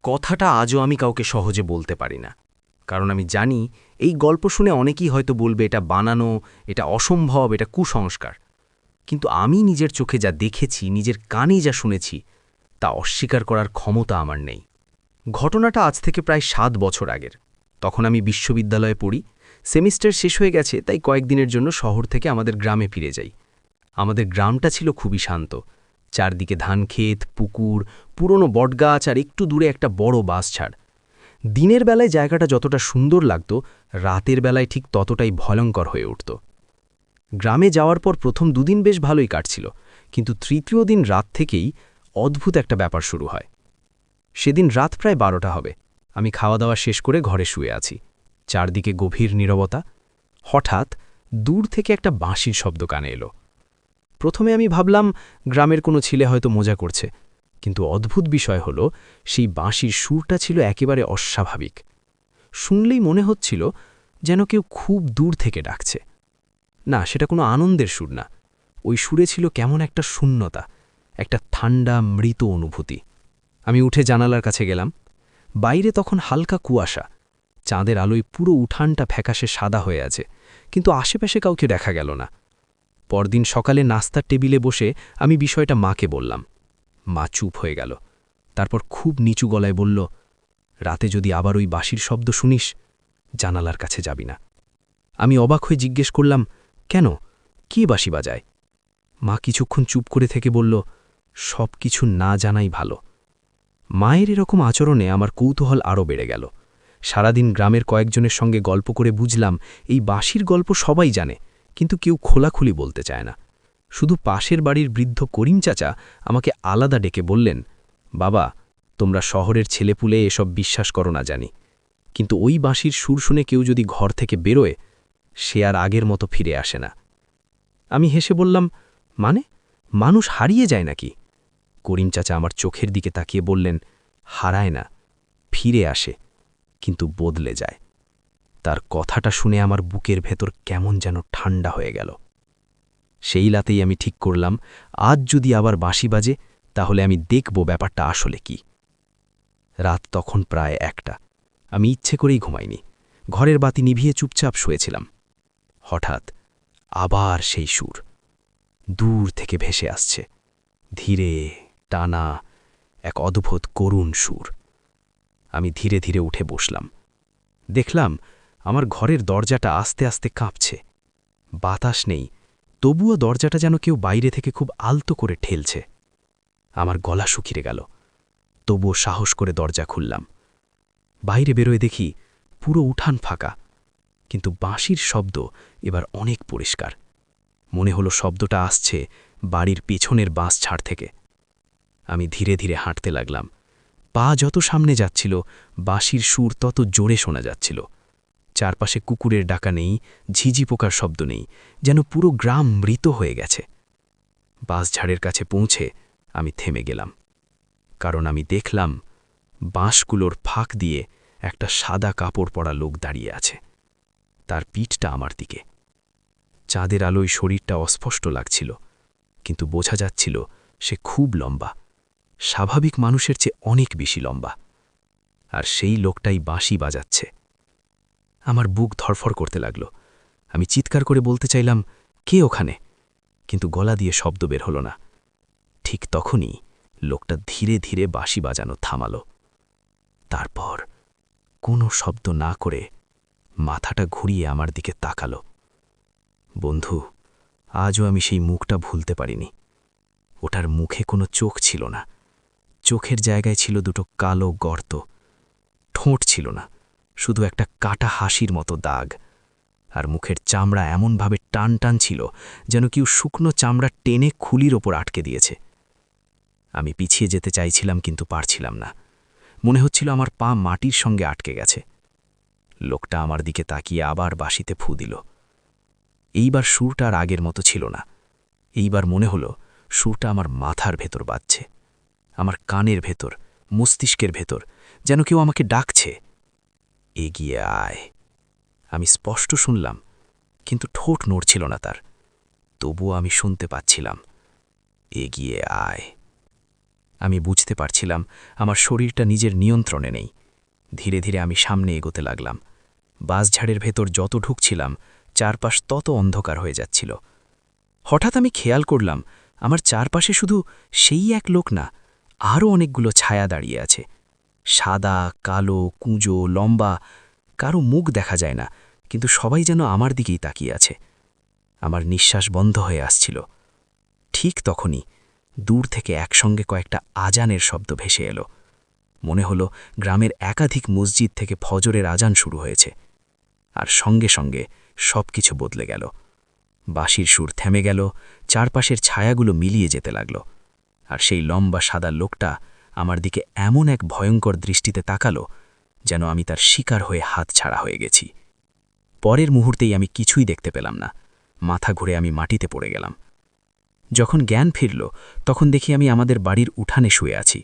কথাটা আজও আমি কাউকে সহজে বলতে পারি না, কারণ আমি জানি এই গল্প শুনে অনেকেই হয়তো বলবে এটা বানানো, এটা অসম্ভব, এটা কুসংস্কার। কিন্তু আমি নিজের চোখে যা দেখেছি, নিজের কানে যা শুনেছি, তা অস্বীকার করার ক্ষমতা আমার নেই। ঘটনাটা আজ থেকে প্রায় 7 বছর আগের। তখন আমি বিশ্ববিদ্যালয়ে পড়ি, সেমিস্টার শেষ হয়ে গেছে, তাই কয়েকদিনের জন্য শহর থেকে আমাদের গ্রামে ফিরে যাই। আমাদের গ্রামটা ছিল খুবই শান্ত। চারদিকে ধানক্ষেত, পুকুর, পুরনো বটগাছ আর একটু দূরে একটা বড় বাঁশঝাড়। দিনের বেলায় জায়গাটা যতটা সুন্দর লাগত, রাতের বেলায় ঠিক ততটাই ভয়ঙ্কর হয়ে উঠত। গ্রামে যাওয়ার পর প্রথম 2 দিন বেশ ভালোই কাটছিল, কিন্তু তৃতীয় দিন রাত থেকেই অদ্ভুত একটা ব্যাপার শুরু হয়। সেদিন রাত প্রায় 12টা হবে। আমি খাওয়া দাওয়া শেষ করে ঘরে শুয়ে আছি। চারদিকে গভীর নীরবতা। হঠাৎ দূর থেকে একটা বাঁশির শব্দ কানে এলো। প্রথমে আমি ভাবলাম গ্রামের কোনো ছেলে হয়তো মজা করছে, কিন্তু অদ্ভুত বিষয় হলো সেই বাঁশির সুরটা ছিল একেবারে অস্বাভাবিক। শুনলেই মনে হচ্ছিল যেন কেউ খুব দূর থেকে ডাকছে। না, সেটা কোনো আনন্দের সুর না। ওই সুরে ছিল কেমন একটা শূন্যতা, একটা ঠান্ডা মৃত অনুভূতি। আমি উঠে জানালার কাছে গেলাম। বাইরে তখন হালকা কুয়াশা, চাঁদের আলোয় পুরো উঠানটা ফ্যাকাশে সাদা হয়ে আছে, কিন্তু আশেপাশে কাউকে দেখা গেল না। পরদিন সকালে নাস্তার টেবিলে বসে আমি বিষয়টা মাকে বললাম। মা চুপ হয়ে গেল। তারপর খুব নিচু গলায় বলল, রাতে যদি আবার ওই বাঁশির শব্দ শুনিস, জানালার কাছে যাবি না। আমি অবাক হয়ে জিজ্ঞেস করলাম, কেন, কি বাঁশি বাজায়? মা কিছুক্ষণ চুপ করে থেকে বলল, সব কিছু না জানাই ভালো। মায়ের এরকম আচরণে আমার কৌতূহল আরও বেড়ে গেল। সারাদিন গ্রামের কয়েকজনের সঙ্গে গল্প করে বুঝলাম এই বাঁশির গল্প সবাই জানে, কিন্তু কেউ খোলাখুলি বলতে চায় না। শুধু পাশের বাড়ির বৃদ্ধ করিম চাচা আমাকে আলাদা ডেকে বললেন, বাবা, তোমরা শহরের ছেলেপুলে এসব বিশ্বাস করো না জানি, কিন্তু ওই বাঁশির সুর শুনে কেউ যদি ঘর থেকে বেরোয়, সে আর আগের মতো ফিরে আসে না। আমি হেসে বললাম, মানে, মানুষ হারিয়ে যায় নাকি? করিম চাচা আমার চোখের দিকে তাকিয়ে বললেন, হারায় না, ফিরে আসে, কিন্তু বদলে যায়। তার কথাটা শুনে আমার বুকের ভেতর কেমন যেন ঠান্ডা হয়ে গেল। সেই রাতেই আমি ঠিক করলাম, আজ যদি আবার বাঁশি বাজে, তাহলে আমি দেখব ব্যাপারটা আসলে কি। রাত তখন প্রায় 1টা। আমি ইচ্ছে করেই ঘুমাইনি। ঘরের বাতি নিভিয়ে চুপচাপ শুয়েছিলাম। হঠাৎ আবার সেই সুর দূর থেকে ভেসে আসছে, ধীরে, টানা, এক অদ্ভুত করুণ সুর। আমি ধীরে ধীরে উঠে বসলাম। দেখলাম আমার ঘরের দরজাটা আস্তে আস্তে কাঁপছে। বাতাস নেই, তবুও দরজাটা যেন কেউ বাইরে থেকে খুব আলতো করে ঠেলছে। আমার গলা শুকিয়ে গেল, তবুও সাহস করে দরজা খুললাম। বাইরে বেরোয় দেখি পুরো উঠান ফাঁকা, কিন্তু বাঁশির শব্দ এবার অনেক পরিষ্কার। মনে হলো শব্দটা আসছে বাড়ির পেছনের বাঁশঝাড় থেকে। আমি ধীরে ধীরে হাঁটতে লাগলাম। পা যত সামনে যাচ্ছিল, বাঁশির সুর তত জোরে শোনা যাচ্ছিল। চারপাশে কুকুরের ডাকা নেই, ঝিঝি পোকার শব্দ নেই, যেন পুরো গ্রাম মৃত হয়ে গেছে। বাঁশঝাড়ের কাছে পৌঁছে আমি থেমে গেলাম, কারণ আমি দেখলাম বাঁশগুলোর ফাঁক দিয়ে একটা সাদা কাপড় পরা লোক দাঁড়িয়ে আছে। তার পিঠটা আমার দিকে। চাঁদের আলোয় শরীরটা অস্পষ্ট লাগছিল, কিন্তু বোঝা যাচ্ছিল সে খুব লম্বা, স্বাভাবিক মানুষের চেয়ে অনেক বেশি লম্বা। আর সেই লোকটাই বাঁশি বাজাচ্ছে। আমার বুক ধরফর করতে লাগল। আমি চিৎকার করে বলতে চাইলাম, কে ওখানে? কিন্তু গলা দিয়ে শব্দ বের হলো না। ঠিক তখনই লোকটা ধীরে ধীরে বাঁশি বাজানো থামালো। তারপর কোনো শব্দ না করে মাথাটা ঘুরিয়ে আমার দিকে তাকালো। বন্ধু, আজও আমি সেই মুখটা ভুলতে পারিনি। ওটার মুখে কোনো চোখ ছিল না। চোখের জায়গায় ছিল দুটো কালো গর্ত। ঠোঁট ছিল না, শুধু একটা কাটা হাসির মতো দাগ। আর মুখের চামড়া এমনভাবে টান টান ছিল, যেন কেউ শুকনো চামড়া টেনে খুলির ওপর আটকে দিয়েছে। আমি পিছিয়ে যেতে চাইছিলাম, কিন্তু পারছিলাম না। মনে হচ্ছিল আমার পা মাটির সঙ্গে আটকে গেছে। লোকটা আমার দিকে তাকিয়ে আবার বাঁশিতে ফু দিল। এইবার সুরটা আর আগের মতো ছিল না। এইবার মনে হলো সুরটা আমার মাথার ভেতর বাজছে, আমার কানের ভেতর, মস্তিষ্কের ভেতর, যেন কেউ আমাকে ডাকছে, এগিয়ে আয়। আমি স্পষ্ট শুনলাম, কিন্তু ঠোঁট নড়ছিল না তার। তবুও আমি শুনতে পাচ্ছিলাম, এগিয়ে আয়। আমি বুঝতে পারছিলাম আমার শরীরটা নিজের নিয়ন্ত্রণে নেই। ধীরে ধীরে আমি সামনে এগোতে লাগলাম। বাঁশঝাড়ের ভেতর যত ঢুকছিলাম চারপাশ তত অন্ধকার হয়ে যাচ্ছিল। হঠাৎ আমি খেয়াল করলাম আমার চারপাশে শুধু সেই এক লোক না, আরও অনেকগুলো ছায়া দাঁড়িয়ে আছে। সাদা, কালো, কুঁজো, লম্বা, কারো মুখ দেখা যায় না, কিন্তু সবাই যেন আমার দিকেই তাকিয়ে আছে। আমার নিঃশ্বাস বন্ধ হয়ে আসছিল। ঠিক তখনই দূর থেকে একসঙ্গে কয়েকটা আজানের শব্দ ভেসে এলো। মনে হলো গ্রামের একাধিক মসজিদ থেকে ফজরের আজান শুরু হয়েছে। আর সঙ্গে সঙ্গে সবকিছু বদলে গেল। বাঁশির সুর থেমে গেল, চারপাশের ছায়াগুলো মিলিয়ে যেতে লাগল। আর সেই লম্বা সাদা লোকটা আমার দিকে এমন এক ভয়ঙ্কর দৃষ্টিতে তাকালো যেন আমি তার শিকার হয়ে হাত ছাড়া হয়ে গেছি। পরের মুহূর্তেই আমি কিছুই দেখতে পেলাম না। মাথা ঘুরে আমি মাটিতে পড়ে গেলাম। যখন জ্ঞান ফিরল তখন দেখি আমি আমাদের বাড়ির উঠানে শুয়ে আছি।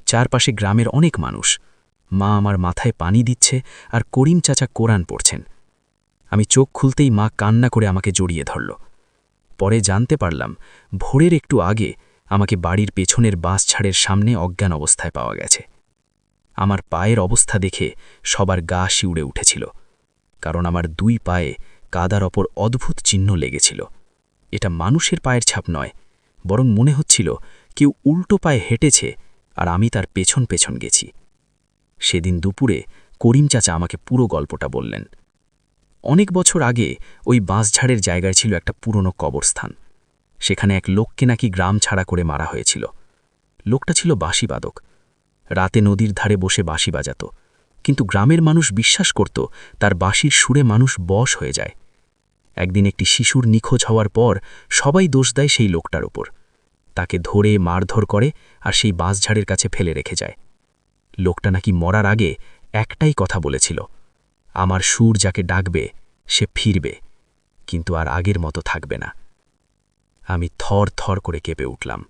চারপাশে গ্রামের অনেক মানুষ। মা আমার মাথায় পানি দিচ্ছে আর করিম চাচা কোরআন পড়ছেন। আমি চোখ খুলতেই মা কান্না করে আমাকে জড়িয়ে ধরল। পরে জানতে পারলাম ভোরের একটু আগে আমাকে বাড়ির পেছনের বাঁশঝাড়ের সামনে অজ্ঞান অবস্থায় পাওয়া গেছে। আমার পায়ের অবস্থা দেখে সবার গা শিউড়ে উঠেছিল, কারণ আমার দুই পায়ে কাদার ওপর অদ্ভুত চিহ্ন লেগেছিল। এটা মানুষের পায়ের ছাপ নয়, বরং মনে হচ্ছিল কেউ উল্টো পায়ে হেঁটেছে আর আমি তার পেছন পেছন গেছি। সেদিন দুপুরে করিম চাচা আমাকে পুরো গল্পটা বললেন। অনেক বছর আগে ওই বাঁশঝাড়ের জায়গায় ছিল একটা পুরনো কবরস্থান। সেখানে এক লোককে নাকি গ্রাম ছাড়া করে মারা হয়েছিল। লোকটা ছিল বাঁশিবাদক। রাতে নদীর ধারে বসে বাঁশি বাজাত, কিন্তু গ্রামের মানুষ বিশ্বাস করত তার বাঁশির সুরে মানুষ বশ হয়ে যায়। একদিন একটি শিশুর নিখোঁজ হওয়ার পর সবাই দোষ দেয় সেই লোকটার ওপর। তাকে ধরে মারধর করে আর সেই বাঁশঝাড়ের কাছে ফেলে রেখে যায়। লোকটা নাকি মরার আগে একটাই কথা বলেছিল, আমার সুর যাকে ডাকবে সে ফিরবে, কিন্তু আর আগের মতো থাকবে না। আমি থর থর করে কেঁপে উঠলাম,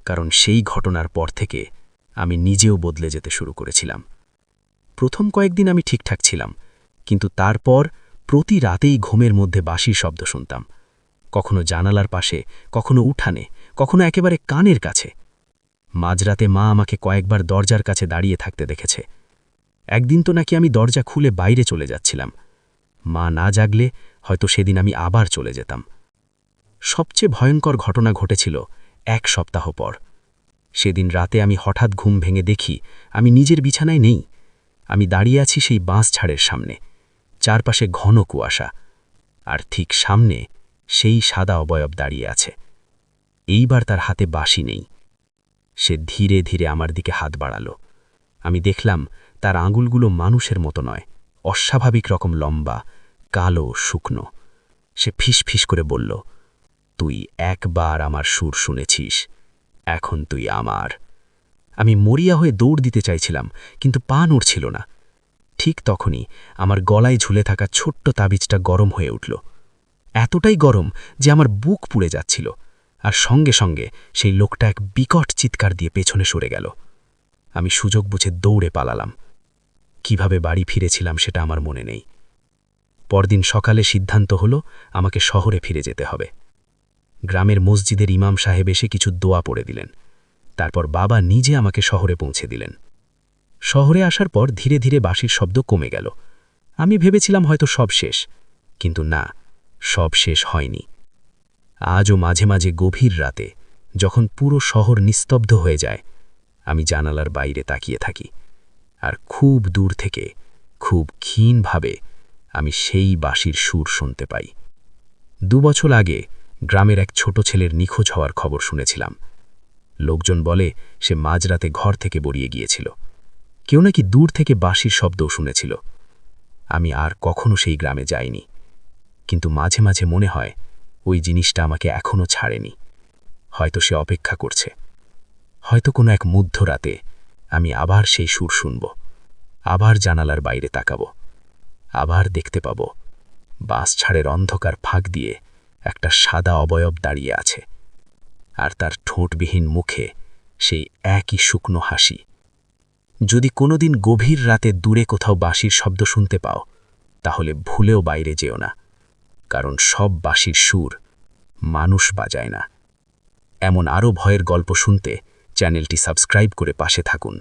কারণ সেই ঘটনার পর থেকে আমি নিজেও বদলে যেতে শুরু করেছিলাম। প্রথম কয়েকদিন আমি ঠিকঠাক ছিলাম, কিন্তু তারপর প্রতি রাতেই ঘুমের মধ্যে বাঁশির শব্দ শুনতাম। কখনো জানালার পাশে, কখনো উঠানে, কখনো একেবারে কানের কাছে। মাঝরাতে মা আমাকে কয়েকবার দরজার কাছে দাঁড়িয়ে থাকতে দেখেছে। একদিন তো নাকি আমি দরজা খুলে বাইরে চলে যাচ্ছিলাম। মা না জাগলে হয়তো সেদিন আমি আবার চলে যেতাম। সবচেয়ে ভয়ঙ্কর ঘটনা ঘটেছিল এক সপ্তাহ পর। সেদিন রাতে আমি হঠাৎ ঘুম ভেঙে দেখি আমি নিজের বিছানায় নেই। আমি দাঁড়িয়ে আছি সেই বাঁশঝাড়ের সামনে। চারপাশে ঘন কুয়াশা, আর ঠিক সামনে সেই সাদা অবয়ব দাঁড়িয়ে আছে। এইবার তার হাতে বাঁশি নেই। সে ধীরে ধীরে আমার দিকে হাত বাড়ালো। আমি দেখলাম তার আঙুলগুলো মানুষের মতো নয়, অস্বাভাবিক রকম লম্বা, কালো, শুকনো। সে ফিস ফিস করে বলল, তুই একবার আমার সুর শুনেছিস, এখন তুই আমার। আমি মরিয়া হয়ে দৌড় দিতে চাইছিলাম, কিন্তু পা নড়ছিল না। ঠিক তখনই আমার গলায় ঝুলে থাকা ছোট্ট তাবিজটা গরম হয়ে উঠল। এতটাই গরম যে আমার বুক পুড়ে যাচ্ছিল, আর সঙ্গে সঙ্গে সেই লোকটা এক বিকট চিৎকার দিয়ে পেছনে সরে গেল। আমি সুযোগ বুঝে দৌড়ে পালালাম। কিভাবে বাড়ি ফিরেছিলাম সেটা আমার মনে নেই। পরদিন সকালে সিদ্ধান্ত হলো আমাকে শহরে ফিরে যেতে হবে। গ্রামের মসজিদের ইমাম সাহেব এসে কিছু দোয়া পড়ে দিলেন। তারপর বাবা নিজে আমাকে শহরে পৌঁছে দিলেন। শহরে আসার পর ধীরে ধীরে বাঁশির শব্দ কমে গেল। আমি ভেবেছিলাম হয়তো সব শেষ, কিন্তু না, সব শেষ হয়নি। আজও মাঝে মাঝে গভীর রাতে, যখন পুরো শহর নিস্তব্ধ হয়ে যায়, আমি জানালার বাইরে তাকিয়ে থাকি, আর খুব দূর থেকে, খুব ক্ষীণভাবে আমি সেই বাঁশির সুর শুনতে পাই। 2 বছর আগে গ্রামের এক ছোট ছেলের নিখোঁজ হওয়ার খবর শুনেছিলাম। লোকজন বলে সে মাঝরাতে ঘর থেকে বেরিয়ে গিয়েছিল। কেউ নাকি দূর থেকে বাঁশির শব্দও শুনেছিল। আমি আর কখনো সেই গ্রামে যাইনি, কিন্তু মাঝে মাঝে মনে হয় ওই জিনিসটা আমাকে এখনো ছাড়েনি। হয়তো সে অপেক্ষা করছে। হয়তো কোনো এক মধ্যরাতে আমি আবার সেই সুর শুনব, আবার জানালার বাইরে তাকাব, আবার দেখতে পাব বাঁশঝাড়ের অন্ধকার ফাঁক দিয়ে একটা সাদা অবয়ব দাঁড়িয়ে আছে, আর তার ঠোঁটবিহীন মুখে সেই একই শুকনো হাসি। যদি কোনোদিন গভীর রাতে দূরে কোথাও বাঁশির শব্দ শুনতে পাও, তাহলে ভুলেও বাইরে যেও না, কারণ সব বাঁশির সুর মানুষ বাজায় না। এমন আরও ভয়ের গল্প শুনতে চ্যানেলটি সাবস্ক্রাইব করে পাশে থাকুন।